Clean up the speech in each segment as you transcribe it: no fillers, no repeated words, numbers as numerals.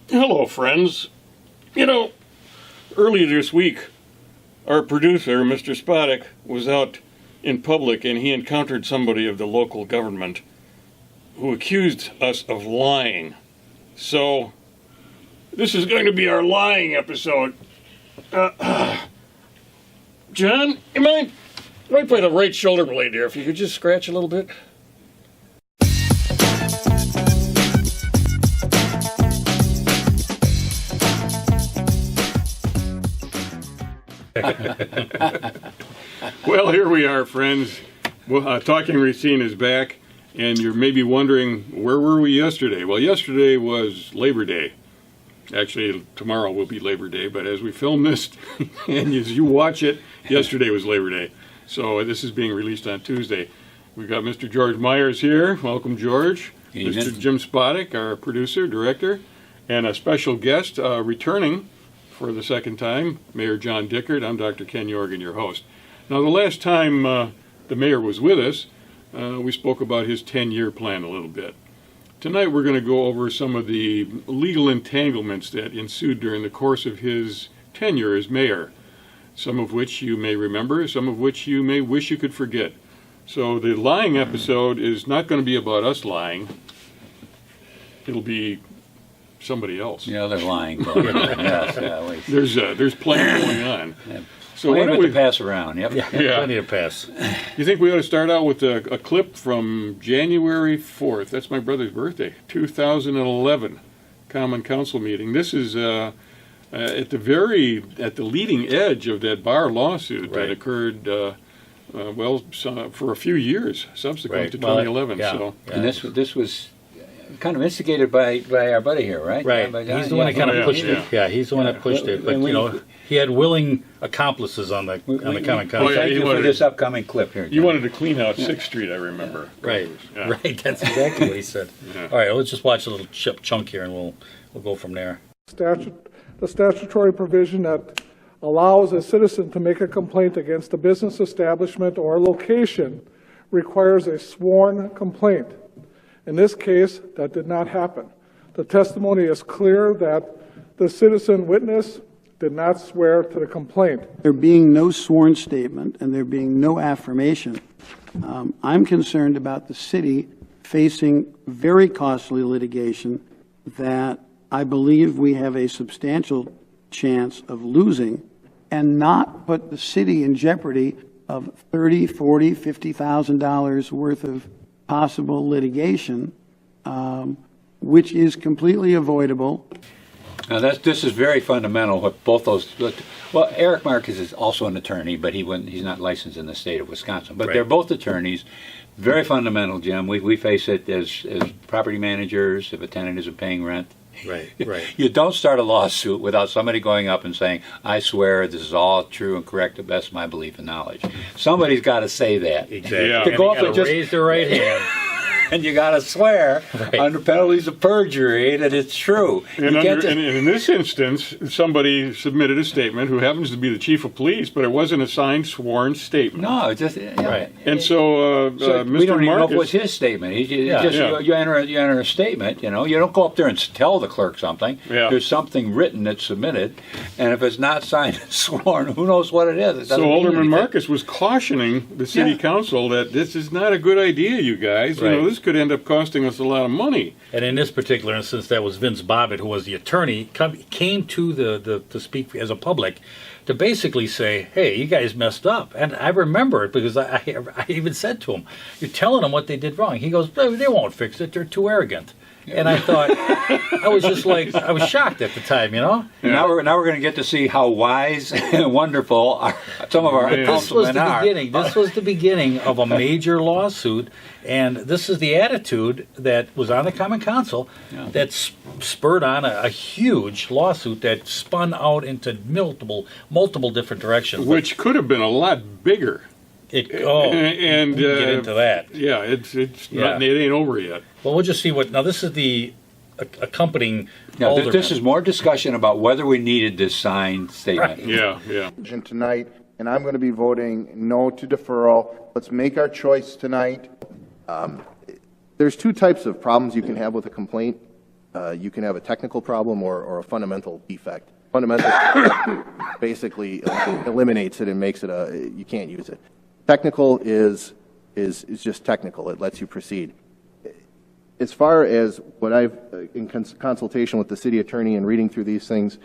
Hello, friends. You know, earlier this week, our producer, Mr. Spodek, was out in public and he encountered somebody of the local government who accused us of lying. So, this is going to be our lying episode. John, you mind right by the right shoulder blade there, if you could just scratch a little bit? Well, here we are, friends. Talking Racine is back, and you're maybe wondering, where were we yesterday? Well, yesterday was Labor Day. Actually, tomorrow will be Labor Day, but as we film this, and as you watch it, yesterday was Labor Day. So this is being released on Tuesday. We've got Mr. George Myers here. Welcome, George. Mr. Jim Spodek, our producer, director, and a special guest returning for the second time, Mayor John Dickert. I'm Dr. Ken Yorgan, your host. Now, the last time the mayor was with us, we spoke about his 10-year plan a little bit. Tonight, we're going to go over some of the legal entanglements that ensued during the course of his tenure as mayor, some of which you may remember, some of which you may wish you could forget. So the lying episode is not going to be about us lying. It'll be somebody else. Yeah, they're lying. Yes, There's plenty going on. Yeah. So why don't we pass around? Yep. Yeah, plenty to pass. You think we ought to start out with a clip from January 4th? That's my brother's birthday, 2011 Common Council meeting. This is at the leading edge of that bar lawsuit that occurred. For a few years subsequent to 2011. And this was kind of instigated by our buddy here, right? Right. He's the one that kind of pushed it. Yeah, he's the one that pushed it. But he had willing accomplices on the Common Council. Thank you for this upcoming clip here. John. You wanted to clean out 6th Street, I remember. Right. Right. That's exactly what he said. All right. Let's just watch a little chunk here, and we'll go from there. The statutory provision that allows a citizen to make a complaint against a business establishment or location requires a sworn complaint. In this case, that did not happen. The testimony is clear that the citizen witness did not swear to the complaint. There being no sworn statement and there being no affirmation, I'm concerned about the city facing very costly litigation that I believe we have a substantial chance of losing, and not put the city in jeopardy of $30,000, $40,000, $50,000 worth of possible litigation, which is completely avoidable. Now this is very fundamental. What both those. Well, Eric Marcus is also an attorney, but he's not licensed in the state of Wisconsin. But they're both attorneys. Very fundamental, Jim. We face it as property managers if a tenant isn't paying rent. Right. You don't start a lawsuit without somebody going up and saying, I swear this is all true and correct to the best of my belief and knowledge. Somebody's got to say that. Exactly. Yeah. To go up and just raise their right hand. And you got to swear under penalties of perjury that it's true. And in this instance, somebody submitted a statement who happens to be the chief of police, but it wasn't a signed, sworn statement. No, just right. And so, Mr. we don't even know Marcus, if it was his statement. You enter a statement. You don't go up there and tell the clerk something. Yeah. There's something written that's submitted, and if it's not signed and sworn, who knows what it is? So Alderman Marcus was cautioning the city council that this is not a good idea, you guys. Right. This could end up costing us a lot of money. And in this particular instance, that was Vince Bobbitt, who was the attorney, came to to speak as a public to basically say, hey, you guys messed up. And I remember it because I even said to him, you're telling them what they did wrong. He goes, they won't fix it. They're too arrogant. And I thought, I was shocked at the time, Yeah. Now we're going to get to see how wise and wonderful some of our councilmen are. This was the beginning of a major lawsuit, and this is the attitude that was on the Common Council that spurred on a huge lawsuit that spun out into multiple different directions. Which could have been a lot bigger. And we get into that. Yeah, it ain't over yet. Well, we'll just see what. Now, this is the accompanying. Now, this is more discussion about whether we needed this signed statement. Right. Yeah. Tonight, and I'm going to be voting no to deferral. Let's make our choice tonight. There's two types of problems you can have with a complaint. you can have a technical problem or a fundamental defect. Fundamental defect basically eliminates it and makes it you can't use it. Technical is just technical. It lets you proceed. As far as what I've, in consultation with the city attorney and reading through these things,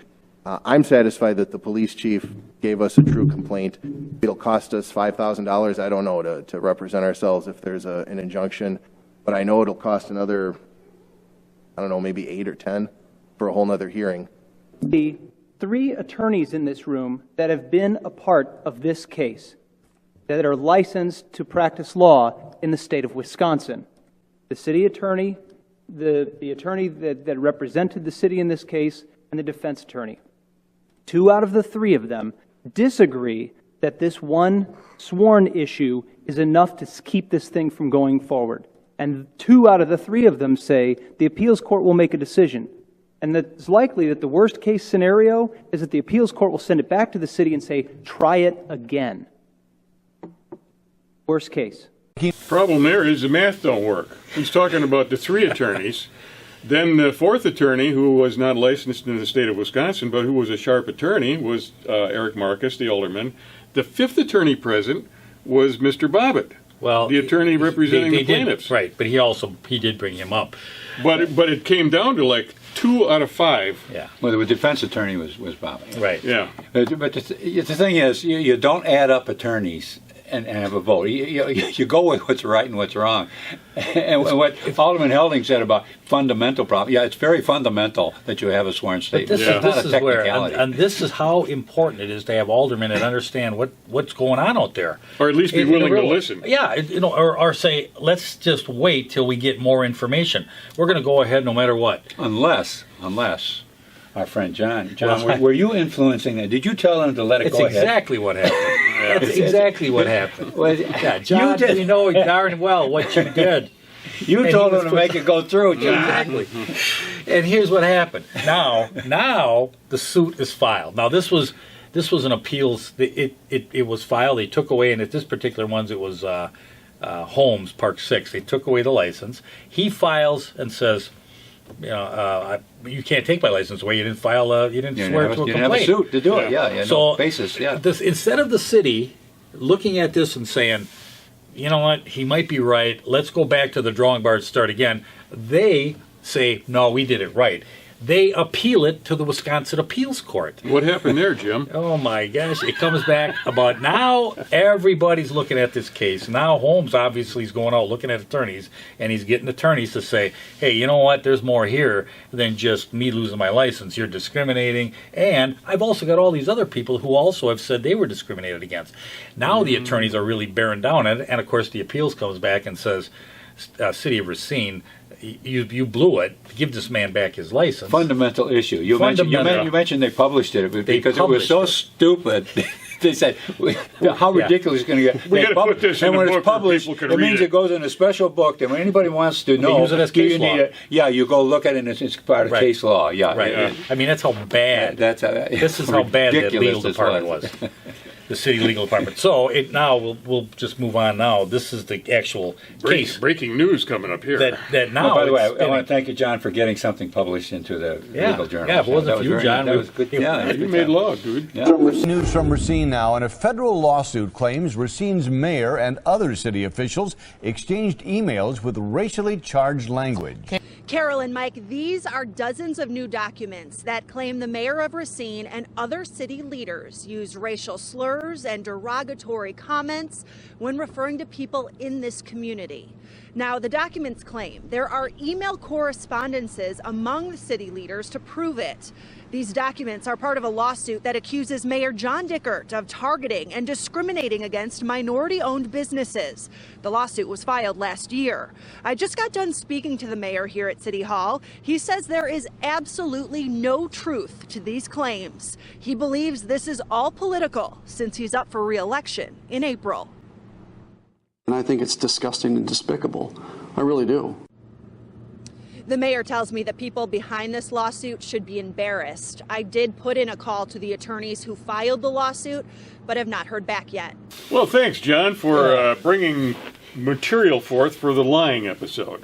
I'm satisfied that the police chief gave us a true complaint. It'll cost us $5,000, I don't know, to represent ourselves if there's an injunction, but I know it'll cost another, I don't know, maybe 8 or 10 for a whole nother hearing. The 3 attorneys in this room that have been a part of this case, that are licensed to practice law in the state of Wisconsin. The city attorney, the attorney that represented the city in this case, and the defense attorney. 2 out of the 3 of them disagree that this one sworn issue is enough to keep this thing from going forward. And 2 out of the 3 of them say the appeals court will make a decision. And it's likely that the worst case scenario is that the appeals court will send it back to the city and say, try it again. Worst case. Problem there is the math don't work. He's talking about the 3 attorneys. Then the 4th attorney, who was not licensed in the state of Wisconsin, but who was a sharp attorney, was Eric Marcus, the alderman. The 5th attorney present was Mr. Bobbitt, Well, the attorney representing they the plaintiffs. Right, but he did bring him up. But it came down to like 2 out of 5. Yeah. Well, the defense attorney was Bobby. Right. Yeah. But the thing is, you don't add up attorneys and have a vote. You go with what's right and what's wrong. And what Alderman Helding said about fundamental problem, yeah, it's very fundamental that you have a sworn statement. This, It's not this a is where, technicality. and this is how important it is to have aldermen that understand what's going on out there, Or at least be In a willing to real- listen. Yeah, or say, let's just wait till we get more information. We're going to go ahead no matter what. Unless our friend John, were you influencing that? Did you tell him to let it It's go ahead? exactly what happened. That's exactly what happened. Well, Yeah, John, you did. we know darn well what you did. You And told he him was to make it go through, John. Exactly. And here's what happened. Now the suit is filed. Now this was an appeals. It was filed. They took away, and at this particular ones, it was Holmes Park 6. They took away the license. He files and says, you can't take my license away. You didn't file. You didn't swear to a complaint. You didn't have a suit to do it. Yeah, So no basis. Yeah. instead of the city looking at this and saying, you know what, he might be right, let's go back to the drawing board and start again, they say, no, we did it right. They appeal it to the Wisconsin Appeals Court. What happened there, Jim? Oh my gosh, it comes back about now everybody's looking at this case. Now Holmes obviously is going out looking at attorneys, and he's getting attorneys to say, hey, you know what, there's more here than just me losing my license. You're discriminating, and I've also got all these other people who also have said they were discriminated against. Now the attorneys are really bearing down, and of course the appeals comes back and says, City of Racine, you blew it. Give this man back his license. Fundamental issue. You mentioned they published it because it was so stupid. They said, how ridiculous is it going to get? We gotta put this in and a when book it's where published, people can it read means it. it goes in a special book that when anybody wants to know, use it as case law. You go look at it and it's part of Right. case law. Yeah, Right. yeah. I mean, that's how bad. This is how bad that legal department was. The city legal department. So we'll just move on now. This is the actual case Breaking news coming up here. that now. Oh, by the way, it's I want to thank you, John, for getting something published into the legal journal. Yeah, if it wasn't That for was you, very- John, that we- was good. Yeah, Yeah, You made law, dude. Yeah. News from Racine now, and a federal lawsuit claims Racine's mayor and other city officials exchanged emails with racially charged language. Carol and Mike, these are dozens of new documents that claim the mayor of Racine and other city leaders used racial slurs and derogatory comments when referring to people in this community. Now, the documents claim there are email correspondences among the city leaders to prove it. These documents are part of a lawsuit that accuses Mayor John Dickert of targeting and discriminating against minority-owned businesses. The lawsuit was filed last year. I just got done speaking to the mayor here at City Hall. He says there is absolutely no truth to these claims. He believes this is all political since he's up for re-election in April. And I think it's disgusting and despicable. I really do. The mayor tells me that people behind this lawsuit should be embarrassed. I did put in a call to the attorneys who filed the lawsuit, but have not heard back yet. Well, thanks, John, for bringing material forth for the lying episode.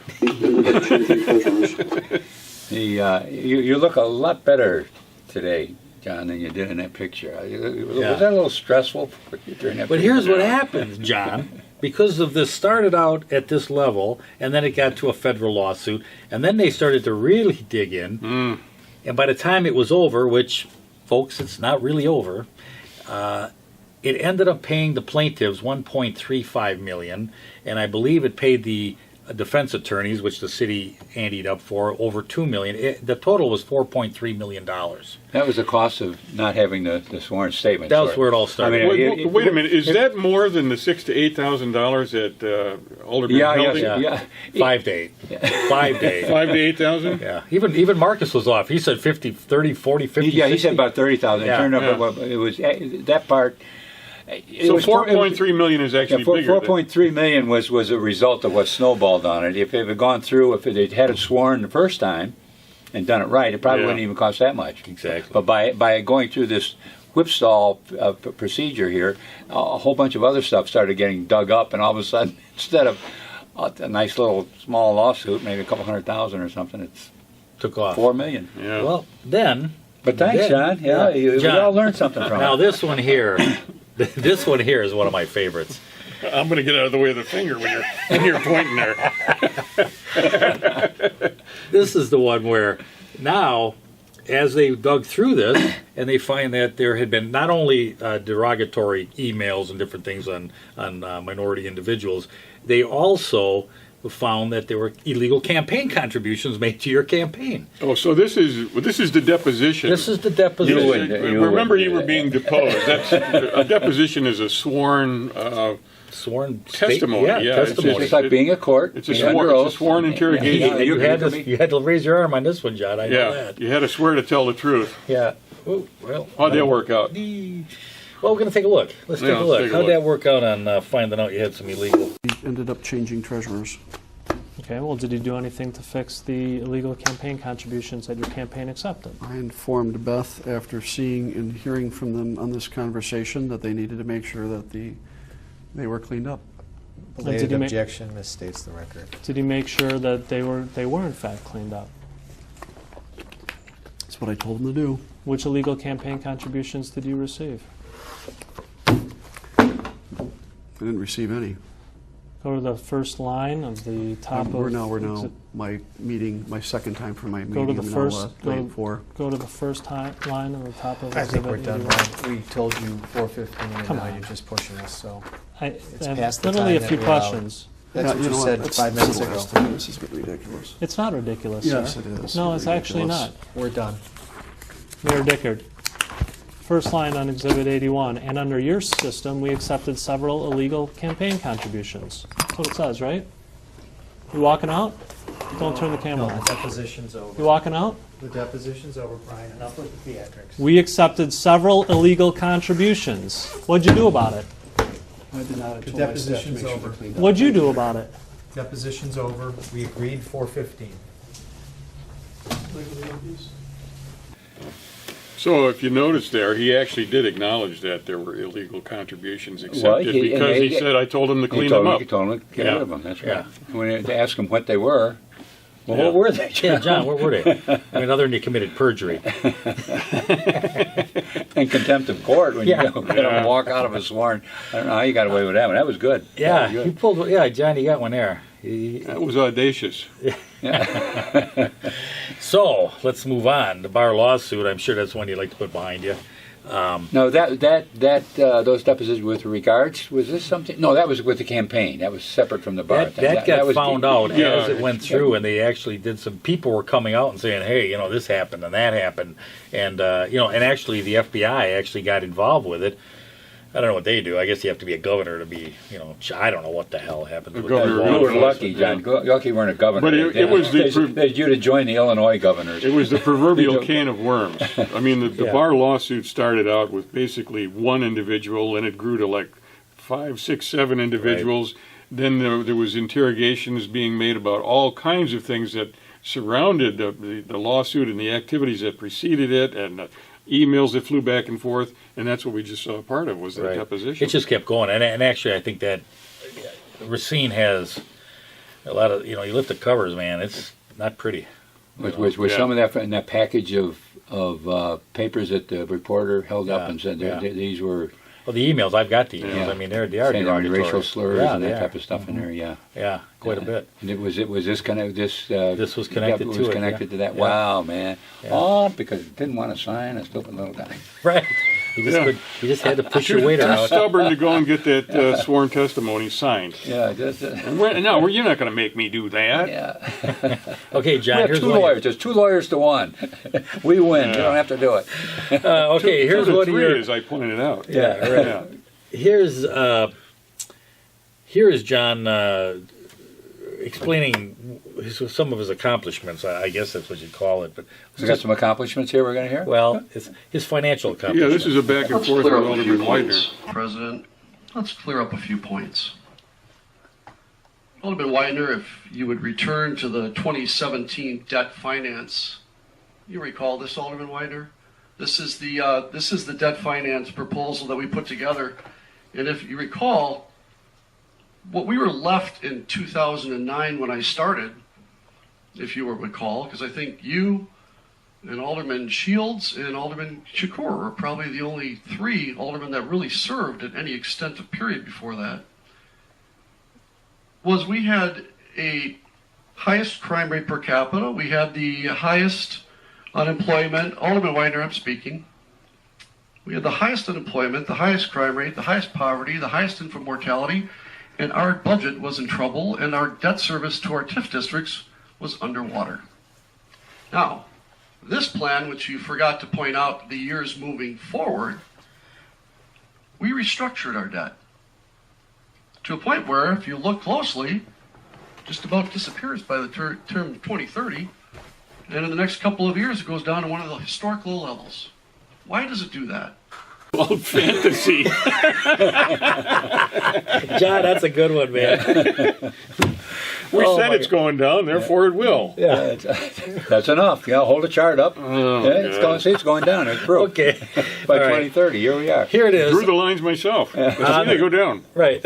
You look a lot better today, John, than you did in that picture. Was that a little stressful during that But picture? here's what happens, John. Because of this started out at this level, and then it got to a federal lawsuit, and then they started to really dig in. And by the time it was over, which, folks, it's not really over, it ended up paying the plaintiffs $1.35 million, and I believe it paid the defense attorneys, which the city anteed up for, over $2 million. The total was $4.3 million. That was the cost of not having the sworn statement. That was where it all started. Wait a minute, is that more than the $6,000 to $8,000 at Alderman Helding? Yeah. 5 to 8. 5 to 8. 5 to 8,000? Yeah. Even Marcus was off. He said 50, 30, 40, 50, Yeah, he 60. said about 30,000. Yeah. It turned out it was that part. So 4.3 million is actually bigger. 4.3 million was a result of what snowballed on it. If it had gone through, if it had sworn the first time and done it right, it probably wouldn't even cost that much. Exactly. But by going through this whipstall procedure here, a whole bunch of other stuff started getting dug up, and all of a sudden, instead of a nice little small lawsuit, maybe a couple $100,000 or something, it's took off. $4 million. Yeah. Well, then. But thanks, John. Yeah, we all learned something from Now it. this one here, this one here is one of my favorites. I'm going to get out of the way of the finger when you're pointing there. This is the one where now, as they dug through this, and they find that there had been not only derogatory emails and different things on minority individuals, they also found that there were illegal campaign contributions made to your campaign. Oh, so this is the deposition. This is the deposition. Remember, you were being deposed. That's a deposition is a sworn sworn testimony. testimony. It's like being a court. It's a sworn interrogation. You had to raise your arm on this one, John. I know that. You had to swear to tell the truth. Yeah. Ooh, well, how'd that work out? Well, we're going to take a look. Let's take a look. How'd that work out on finding out you had some illegal? He ended up changing treasurers. Okay, well, did he do anything to fix the illegal campaign contributions that your campaign accepted? I informed Beth after seeing and hearing from them on this conversation that they needed to make sure that they were cleaned up. Belated objection misstates the record. Did he make sure that they were in fact cleaned up? That's what I told him to do. Which illegal campaign contributions did you receive? I didn't receive any. Go to the first line of the top of... We're now my second time for my meeting. Go to the first, go to the first line on the top of I think we're done, 81. Ron. We told you 4:15 and Come now on. you're just pushing us, so it's past the literally time a few that we're allowed. questions. That's what you said 5 minutes ago. This is getting ridiculous. It's not ridiculous. Yes, sir. it is. No, it's actually Ridiculous. not. We're done. Mayor Dickert, first line on Exhibit 81, and under your system, we accepted several illegal campaign contributions. That's what it says, right? You walking out? Don't turn the camera No, on. the deposition's over. You walking out? The deposition's over, Brian. Enough with the theatrics. We accepted several illegal contributions. What'd you do about it? I did not. The deposition's over. What'd you do about it? Deposition's over. We agreed 4:15. So if you notice there, he actually did acknowledge that there were illegal contributions accepted because he said, I told him to clean them up. He told him to get rid of them, that's right. When they asked him what they were, well, what were they? Yeah, John, what were they? I mean, other than you committed perjury. And contempt of court when you get him to walk out of a sworn. I don't know how you got away with that one. That was good. Yeah, was good. you pulled. Yeah, John, you got one there. That was audacious. So let's move on. The bar lawsuit. I'm sure that's one you'd like to put behind you. No, those depositions with regards, was this something? No, that was with the campaign. That was separate from the bar thing. That got was found out as it went through, and they actually did. Some people were coming out and saying, "Hey, this happened and that happened," and and actually the FBI actually got involved with it. I don't know what they do. I guess you have to be a governor to be, I don't know what the hell happens with that law. You were lucky, John. Lucky you weren't a governor. But it was you to join the Illinois governors. It was the proverbial can of worms. I mean, the bar lawsuit started out with basically one individual, and it grew to like 5, 6, 7 individuals. Right. Then there was interrogations being made about all kinds of things that surrounded the lawsuit and the activities that preceded it, and emails that flew back and forth, and that's what we just saw a part of was that deposition. It just kept going, and actually I think that Racine has a lot of, you lift the covers, man, it's not pretty. Was some of that in that package of papers that the reporter held up and said these were? Well, the emails, I've got the emails. Yeah. I mean, they are saying derogatory. racial slurs and that type of stuff in there. Yeah. Yeah, quite a bit. And was this kind of this? This was connected to it. Was connected to that. Yeah. Wow, man. Yeah. Oh, because it didn't want to sign a stupid little guy. Right. You just had to push your waiter Too out. stubborn to go and get that sworn testimony signed. Yeah, just. No, you're not going to make me do that. Yeah. Okay, John. We Here's have two one. lawyers. There's 2 lawyers to 1. We win. You don't have to do it. Okay, here's Two to what three, you're. as I pointed out. Yeah, right. Yeah. Here is John explaining some of his accomplishments. I guess that's what you call it. But We got some accomplishments here we're going to hear? well, it's his financial Yeah, accomplishments. this is a back and Let's forth with clear up a few Alderman Widener. points, President. Let's clear up a few points. Alderman Widener, if you would return to the 2017 debt finance. You recall this, Alderman Widener? This is the debt finance proposal that we put together. And if you recall, what we were left in 2009 when I started, if you recall, because I think you and Alderman Shields and Alderman Shakur were probably the only 3 aldermen that really served at any extent of period before that, was we had a highest crime rate per capita, we had the highest unemployment, Alderman Widener, I'm speaking. We had the highest unemployment, the highest crime rate, the highest poverty, the highest infant mortality, and our budget was in trouble, and our debt service to our TIF districts was underwater. Now, this plan, which you forgot to point out the years moving forward, we restructured our debt to a point where, if you look closely, just about disappears by the term of 2030, and in the next couple of years it goes down to one of the historic low levels. Why does it do that? Old fantasy. John, that's a good one, man. We said it's going down, therefore it will. Yeah, that's enough. Yeah, hold the chart up. Oh, yeah, it's going down. It's proof. Okay. By All right. 2030, here we are. Here it is. Drew the lines myself. Let's see they go down. Right.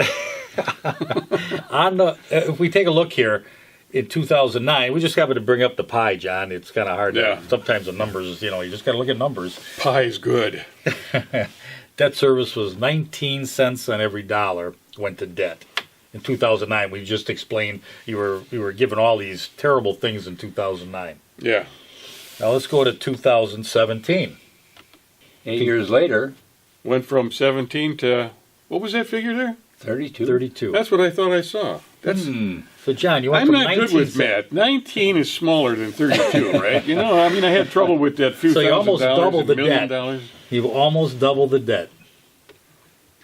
If we take a look here, in 2009, we just happened to bring up the pie, John. It's kind of hard. Yeah. Sometimes the numbers, you just got to look at numbers. Pie's good. Debt service was 19 cents on every dollar went to debt. In 2009, we just explained we were given all these terrible things in 2009. Yeah. Now let's go to 2017. 8 years later, went from 17 to, what was that figure there? 32. 32. That's what I thought I saw. That's. So John, you went I'm from not 19 good with math. 19 is smaller than 32, right? I had trouble with that few So you almost $1,000 doubled and the $1 million. debt. You've almost doubled the debt.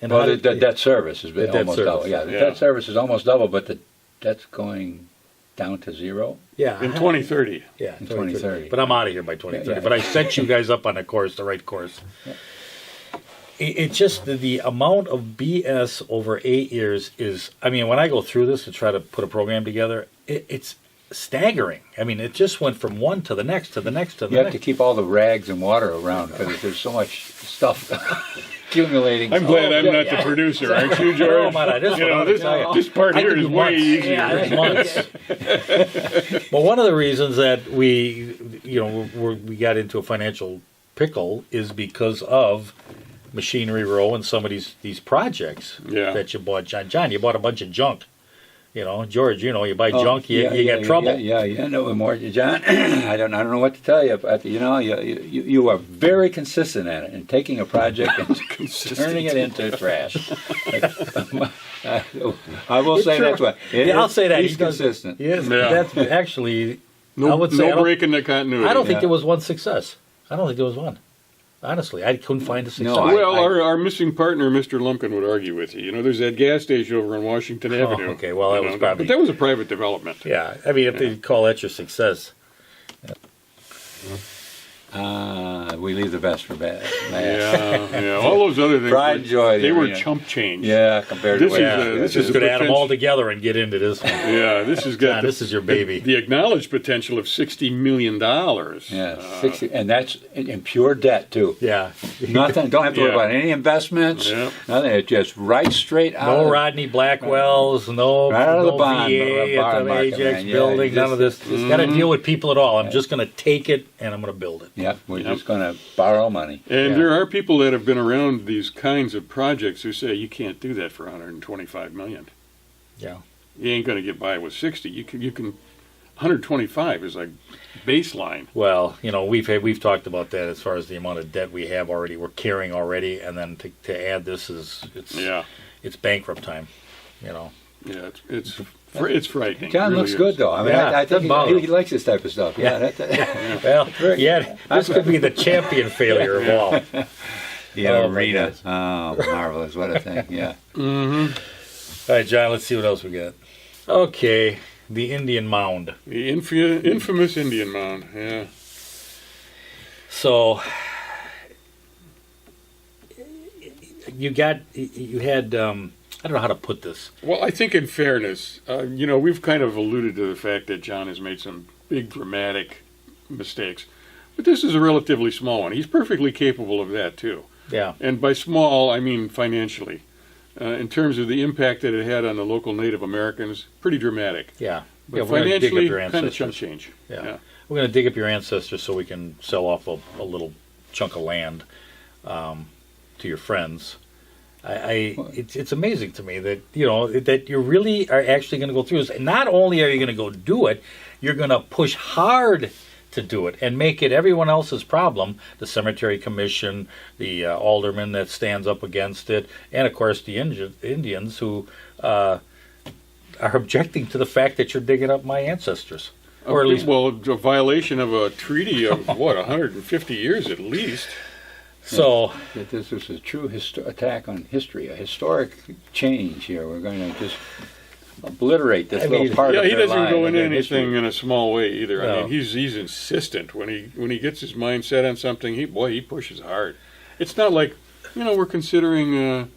And Well, how the did- debt service has been The debt almost service. double. Yeah, the Yeah. debt service is almost double, but the debt's going down to 0 yeah, In 2030. yeah, in 2030. But I'm out of here by 2030. Yeah. But I set you guys up on the right course. It's just the amount of BS over 8 years is, when I go through this to try to put a program together, it's staggering. It just went from one to the next to the next to the You have next. to keep all the rags and water around because there's so much stuff accumulating. I'm glad I'm not the producer, aren't you, George? Oh, my God, This part I here could is do way months. easier. Yeah, it's months. But one of the reasons that we got into a financial pickle is because of Machinery Row and some of these projects that you bought, John. John, you bought a bunch of junk. George, you buy junk, you got trouble. Yeah, no more, John. I don't know what to tell you. But, you are very consistent at it, and taking a project and turning it into trash. I will say that's what. I'll say that He's consistent. Yes, Yeah. that's actually. I No, would say no break in the continuity. I don't think there was one success. I don't think there was one. Honestly, I couldn't find a success. Well, our missing partner, Mr. Lumpkin, would argue with you. There's that gas station over on Washington Avenue. Okay, well, that was probably. But that was a private development. Yeah, if they call that your success. we leave the best for bad. Yeah. All those other things. Pride and joy. They were you know. chump change. Yeah, compared to This This is is a going to add them all potential- together and get into this one. Yeah, this has got John, this is your baby. The acknowledged potential of $60 million. Yeah, 60, and that's in pure debt too. Yeah. Nothing. Don't have to worry Yeah. about any investments. Yeah. Nothing. It's just right straight out. No of, Rodney Blackwells, no, Right out of the no bond- VA at bond the market, Ajax man. Yeah, building, you none of this. just- Got to deal with people at all. I'm just going to take it and I'm going to build it. Yep. We're just going to borrow money. And Yeah. there are people that have been around these kinds of projects who say you can't do that for $125 million. Yeah. You ain't going to get by with 60. You can 125 is like baseline. Well, you know, we've talked about that as far as the amount of debt we have already, we're carrying already, and then to add this it's bankrupt time, you know. Yeah, it's frightening. John It really looks is. good though. I mean, Yeah, I think doesn't bother he likes this type of stuff. Yeah. Well, yeah, this could be the champion failure of all. The Oh, my arena. gosh. Oh, marvelous! What a thing. Yeah. All right, John, let's see what else we got. Okay, the Indian Mound. The infamous Indian Mound. Yeah. So you had I don't know how to put this. Well, I think in fairness, we've kind of alluded to the fact that John has made some big dramatic mistakes, but this is a relatively small one. He's perfectly capable of that too. Yeah. And by small, I mean financially. In terms of the impact that it had on the local Native Americans, pretty dramatic. Yeah. But Yeah, we're gonna dig up financially, your kind of ancestors. chump change. Yeah. We're going to dig up your ancestors so we can sell off a little chunk of land to your friends. It's amazing to me that that you really are actually going to go through this. Not only are you going to go do it, you're going to push hard to do it and make it everyone else's problem. The cemetery commission, the alderman that stands up against it, and of course the Indians who are objecting to the fact that you're digging up my ancestors. Or at least, well, a violation of a treaty of 150 years at least. So that this is a true attack on history, a historic change here. We're going to just obliterate this little part of he their doesn't line go and into their anything history. in a small way either. No. I mean, he's insistent when he gets his mind set on something. He pushes hard. It's not like we're considering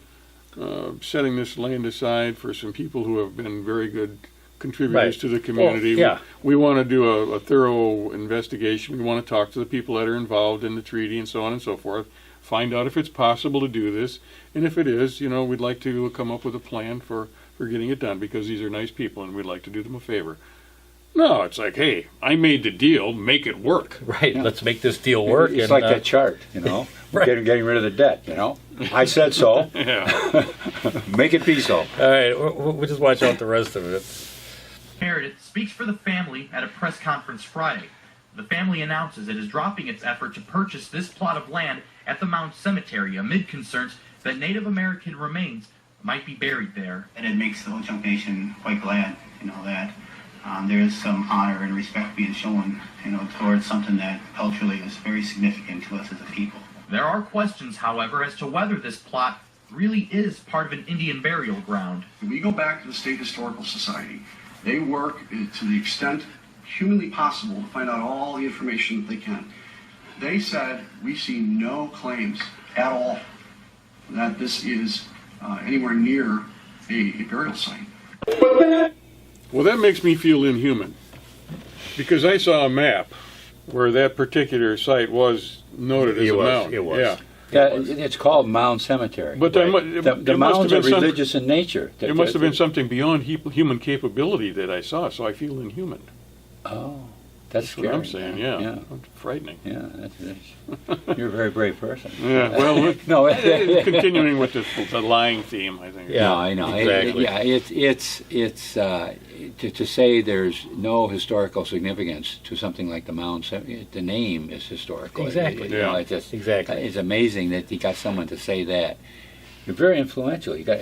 setting this land aside for some people who have been very good contributors Right. to the community. Well, yeah. We want to do a thorough investigation. We want to talk to the people that are involved in the treaty and so on and so forth. Find out if it's possible to do this, and if it is, we'd like to come up with a plan for getting it done because these are nice people and we'd like to do them a favor. No, it's like, hey, I made the deal, make it work. right, let's make this deal work. It's and, like that chart, Right. getting rid of the debt. I said so. Yeah. Make it be so. All right, we'll just watch out the rest of it. Meredith speaks for the family at a press conference Friday. The family announces it is dropping its effort to purchase this plot of land at the Mound Cemetery amid concerns that Native American remains might be buried there. And it makes the Ho-Chunk Nation quite glad, that there is some honor and respect being shown, towards something that culturally is very significant to us as a people. There are questions, however, as to whether this plot really is part of an Indian burial ground. We go back to the State Historical Society. They work to the extent humanly possible to find out all the information that they can. They said, we see no claims at all that this is anywhere near a burial site. Well, that makes me feel inhuman because I saw a map where that particular site was noted as a mound. It was. Yeah. Yeah, it's called Mound Cemetery. But there the mounds are religious in nature. There must have been something beyond human capability that I saw, so I feel inhuman. Oh, that's what I'm scary. saying. Yeah, frightening. Yeah, you're a very brave person. Yeah, well, no, continuing with the lying theme, I think. Yeah, I know. Exactly. It's to say there's no historical significance to something like the Mound. The name is historical. Exactly. It's just, exactly. It's amazing that you got someone to say that. You're very influential. You got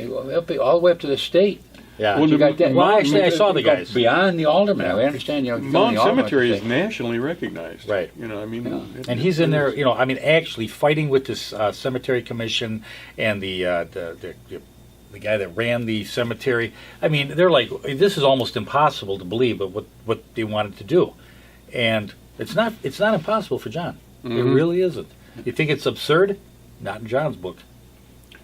all the way up to the state. Yeah. Well, you got that. Well, actually, I saw the guys beyond the alderman. I understand. Mound Cemetery is nationally recognized. Right. And he's in there. Actually fighting with this cemetery commission and the guy that ran the cemetery. I mean, they're like, this is almost impossible to believe, but what they wanted to do, and it's not impossible for John. It really isn't. You think it's absurd? Not in John's book.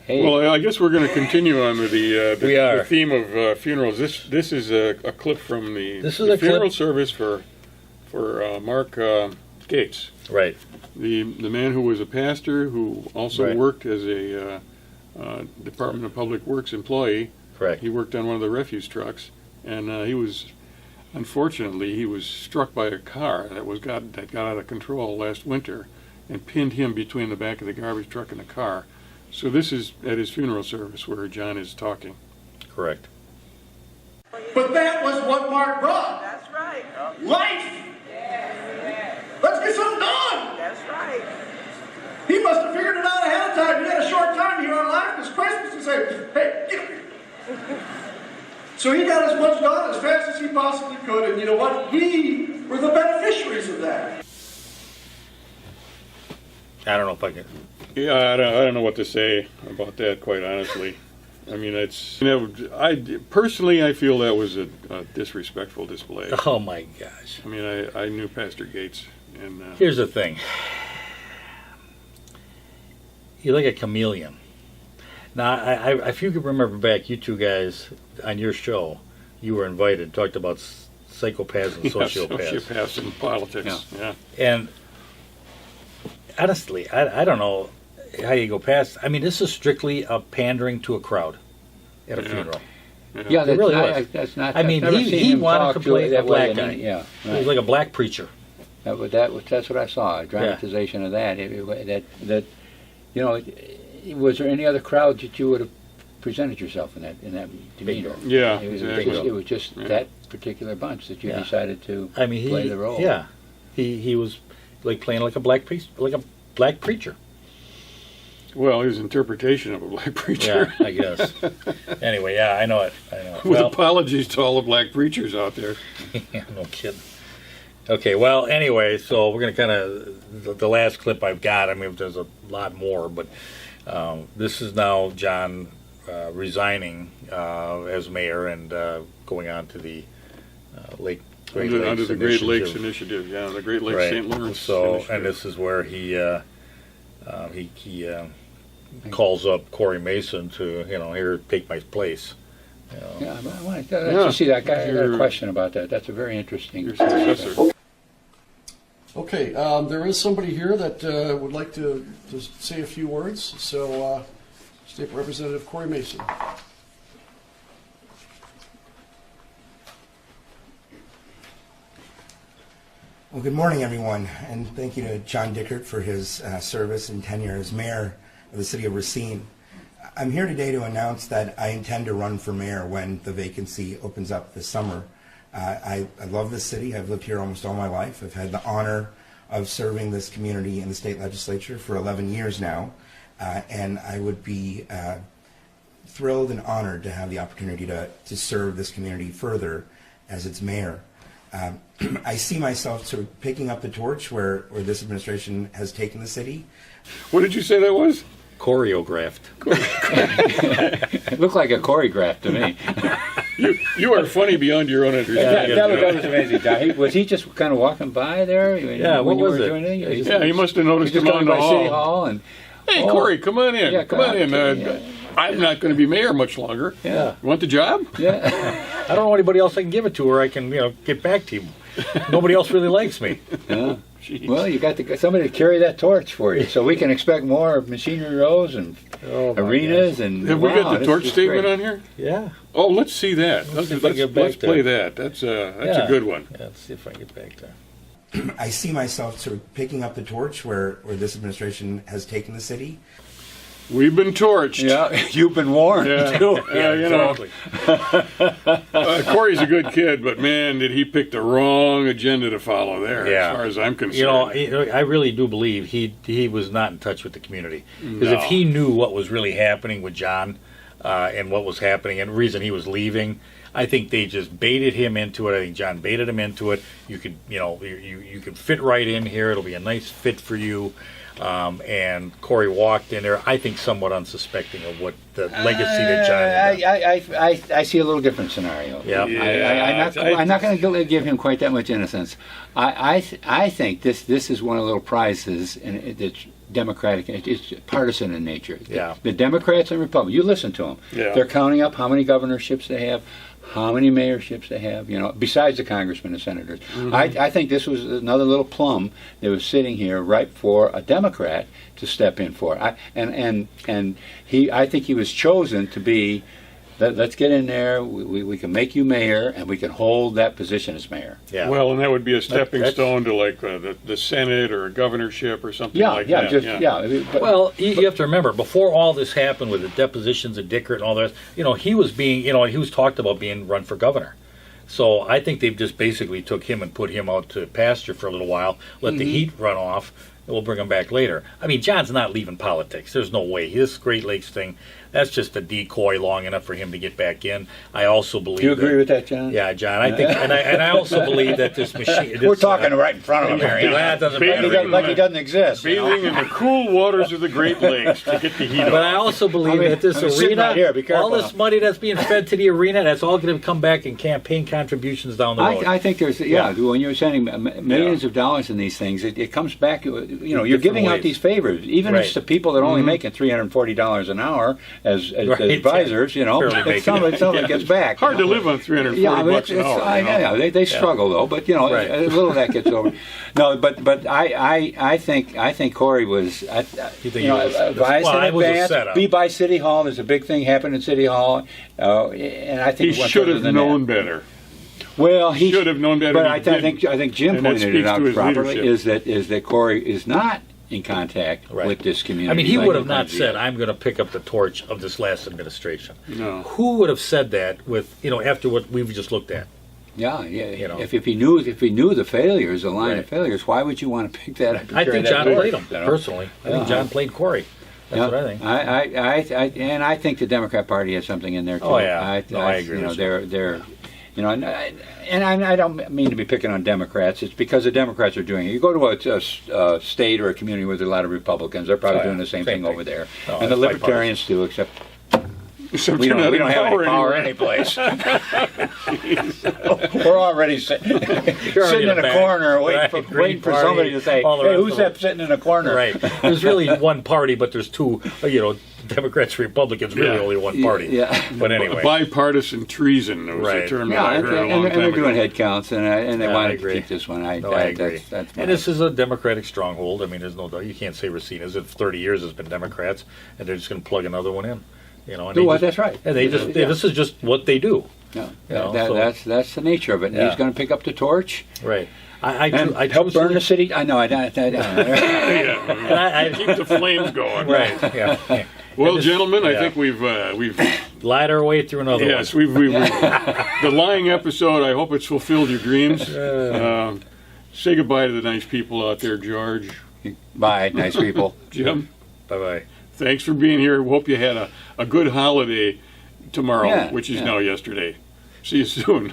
Hey. Well, I guess we're going to continue on with the are. theme of funerals. This is a clip from the funeral service for Mark Gates. Right. The man who was a pastor who also worked as a Department of Public Works employee. Correct. He worked on one of the refuse trucks, and unfortunately, he was struck by a car that got out of control last winter, and pinned him between the back of the garbage truck and the car. So this is at his funeral service where John is talking. Correct. But that was what Mark brought. That's right. Life. Yeah. Let's get something done. That's right. He must have figured it out ahead of time. He had a short time here on life this Christmas to say, hey, get here. So he got as much done as fast as he possibly could, and you know what? We were the beneficiaries of that. I don't know if I can. Yeah, I don't know what to say about that, quite honestly. I mean, personally, I feel that was a disrespectful display. Oh my gosh! I mean, I knew Pastor Gates, and here's the thing: you're like a chameleon. Now, if you can remember back, you two guys on your show, you were invited, talked about psychopaths and sociopaths. Sociopaths in politics. Yeah. And honestly, I don't know how you go past. I mean, this is strictly a pandering to a crowd at a funeral. Yeah, it really was. That's not. I mean, he wanted to play a black guy. Yeah, he was like a black preacher. That's what I saw. A dramatization of that. That you know, was there any other crowd that you would have presented yourself in that demeanor? Yeah, it was just that particular bunch that you decided to play the role. Yeah, he was like playing like a black priest, like a black preacher. Well, his interpretation of a black preacher. Yeah, I guess. Anyway, yeah, I know it. With apologies to all the black preachers out there. Yeah, no kidding. Okay, well, anyway, so we're going to kind of, the last clip I've got, I mean, there's a lot more, but this is now John resigning as mayor and going on to the Great Lakes under the Great Lakes Initiative, yeah, the Great Lakes St. Lawrence Initiative. And this is where he calls up Corey Mason to, here, take my place. Yeah, I want to see that guy. I got a question about that. That's a very interesting. Okay, there is somebody here that would like to say a few words. So, State Representative Corey Mason. Well, good morning, everyone, and thank you to John Dickert for his service and tenure as mayor of the City of Racine. I'm here today to announce that I intend to run for mayor when the vacancy opens up this summer. I love this city. I've lived here almost all my life. I've had the honor of serving this community in the state legislature for 11 years now, and I would be thrilled and honored to have the opportunity to serve this community further as its mayor. I see myself sort of picking up the torch where this administration has taken the city. What did you say that was? Choreographed. It looked like a choreograph to me. You are funny beyond your own understanding. That was amazing, John. Was he just kind of walking by there? Yeah, when what you was were it? doing anything? Yeah, he must have noticed him on the hall. City Hall and, hey, Corey, come on in. Yeah, come on in. I'm not going to be mayor much longer. Yeah. You want the job? Yeah. I don't know anybody else I can give it to, or I can, get back to you. Nobody else really likes me. Yeah. Well, you got somebody to carry that torch for you, so we can expect more machinery rows and arenas. And have we got the torch statement on here? Yeah. Oh, let's see that. Let's play that. That's a good one. Yeah, let's see if I can get back there. I see myself sort of picking up the torch where this administration has taken the city. We've been torched. Yeah, you've been warned, too. Yeah, exactly. Corey's a good kid, but man, did he pick the wrong agenda to follow there, as far as I'm concerned. I really do believe he was not in touch with the community. Because if he knew what was really happening with John and what was happening and the reason he was leaving, I think they just baited him into it. I think John baited him into it. You could, you could fit right in here. It'll be a nice fit for you. And Corey walked in there, I think, somewhat unsuspecting of what the legacy that John had. I see a little different scenario. Yeah. I'm not going to give him quite that much innocence. I think this is one of the little prizes democratic. It's partisan in nature. Yeah. The Democrats and Republicans, you listen to them. Yeah. They're counting up how many governorships they have, how many mayorships they have, besides the congressmen and senators. I think this was another little plum that was sitting here ripe for a Democrat to step in for. I think he was chosen to be, let's get in there, we can make you mayor, and we can hold that position as mayor. Yeah. Well, and that would be a stepping stone to like the Senate or a governorship or something like that. Well, you have to remember, before all this happened with the depositions of Dickert and all that, he was being, he was talked about being run for governor. So I think they've just basically took him and put him out to pasture for a little while, let the heat run off, and we'll bring him back later. I mean, John's not leaving politics. There's no way. This Great Lakes thing, that's just a decoy long enough for him to get back in. I also believe. Do you agree with that, John? Yeah, John. I think, and I also believe that this machine. We're talking right in front of him, Mary. That doesn't matter. Like he doesn't exist. Bathing in the cool waters of the Great Lakes to get the heat off. But I also believe that this arena, right here, be careful all this money that's being fed to the arena, that's all going to come back in campaign contributions down the road. I think there's, when you're sending millions of dollars in these things, it comes back, you're giving out these favors. Even if it's the people that are only making $340 an hour as advisors, some of it gets back. Hard to live on $340 an hour. They struggle though, but a little of that gets over. No, but I think Corey was, advised in advance. Be by City Hall. There's a big thing happened in City Hall, and I think he should have known better. Well, he should have known better. But I think Jim pointed it out properly. Is that Corey is not in contact with this community. I mean, he would have not said, "I'm going to pick up the torch of this last administration." No. Who would have said that with after what we've just looked at? Yeah. If he knew the failures, the line of failures, why would you want to pick that up? I think John played him personally. I think John played Corey. That's what I think. I think the Democrat Party has something in there too. Oh yeah, I agree. They're and I don't mean to be picking on Democrats. It's because the Democrats are doing it. You go to a state or a community where there's a lot of Republicans, they're probably doing the same thing over there. No, and the Libertarians do, except we don't have any power anyplace. We're already sitting in a corner waiting for somebody to say, "Hey, who's that sitting in a corner?" Right. There's really one party, but there's two. Democrats and Republicans, really only one party. Yeah. But anyway. Bipartisan treason was a term that I heard a long time ago. And they're doing head counts, and they wanted to keep this one. I agree. And this is a Democratic stronghold. I mean, there's no doubt. You can't say Racine is. 30 years has been Democrats, and they're just going to plug another one in. That's right. And this is just what they do. Yeah. That's the nature of it. And he's going to pick up the torch. Right. I help burn the city. I know. I keep the flames going. Right. Yeah. Well, gentlemen, I think we've lied our way through another one. Yes, we've the lying episode. I hope it's fulfilled your dreams. Say goodbye to the nice people out there, George. Bye, nice people. Jim. Bye. Thanks for being here. We hope you had a good holiday tomorrow, which is now yesterday. See you soon.